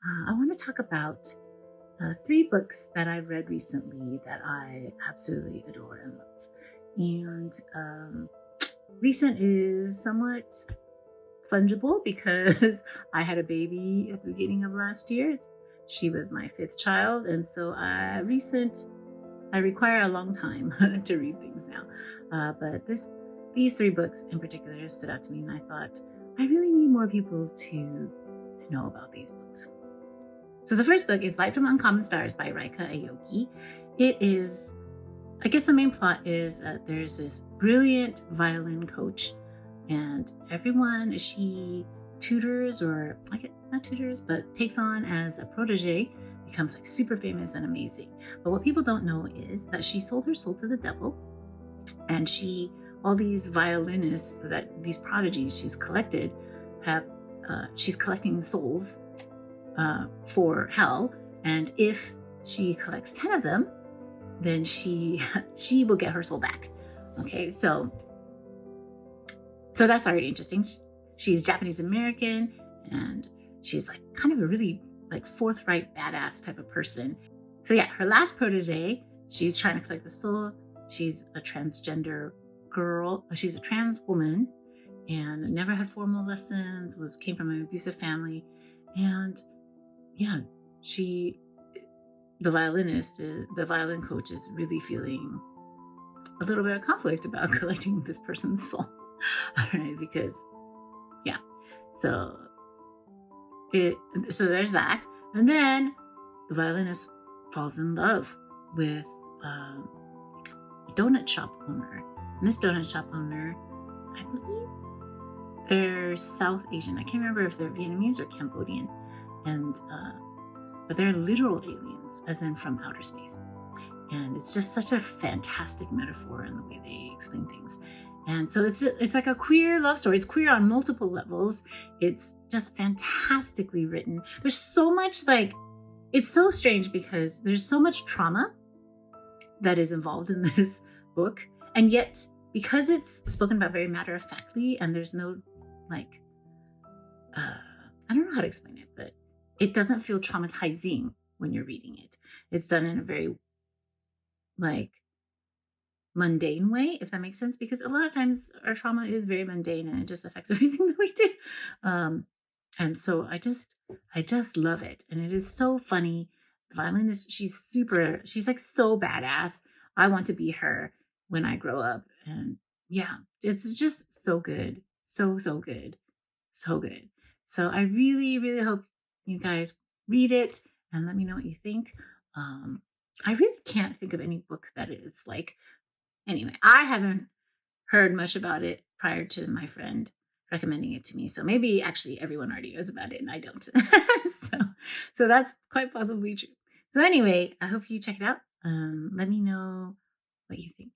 I want to talk about three books that I've read recently that I absolutely adore and love. And recent is somewhat fungible because I had a baby at the beginning of last year. She was my fifth child, and so I require a long time to read things now. But these three books in particular stood out to me, and I thought I really need more people to know about these books. So the first book is Light from Uncommon Stars by Raika Aoki. It is, I guess the main plot is there's this brilliant violin coach, and everyone she tutors, or like not tutors, but takes on as a protege, becomes like super famous and amazing. But what people don't know is that she sold her soul to the devil, and all these violinists, these prodigies she's collected, she's collecting souls for hell, and if she collects 10 of them, then she will get her soul back. Okay, so that's already interesting. She's Japanese American, and she's like kind of a really like forthright badass type of person. So yeah, her last protege, she's trying to collect the soul. She's a transgender girl. She's a trans woman and never had formal lessons, came from an abusive family. And yeah, the violin coach is really feeling a little bit of conflict about collecting this person's soul. All right, because yeah, so there's that. And then the violinist falls in love with a donut shop owner. And this donut shop owner, I believe they're South Asian. I can't remember if they're Vietnamese or Cambodian. And but they're literal aliens, as in from outer space. And it's just such a fantastic metaphor in the way they explain things. And so it's like a queer love story. It's queer on multiple levels. It's just fantastically written. There's so much it's so strange because there's so much trauma that is involved in this book. And yet, because it's spoken about very matter-of-factly, and there's no I don't know how to explain it, but it doesn't feel traumatizing when you're reading it. It's done in a very mundane way, if that makes sense, because a lot of times our trauma is very mundane and it just affects everything that we do. And so I just love it. And it is so funny. The violinist, she's like so badass. I want to be her when I grow up. And yeah, it's just so good. So good. So good. So I really, really hope you guys read it and let me know what you think. I really can't think of any book that it's like. Anyway, I haven't heard much about it prior to my friend recommending it to me. So maybe actually everyone already knows about it and I don't. so that's quite possibly true. So anyway, I hope you check it out. Let me know what you think.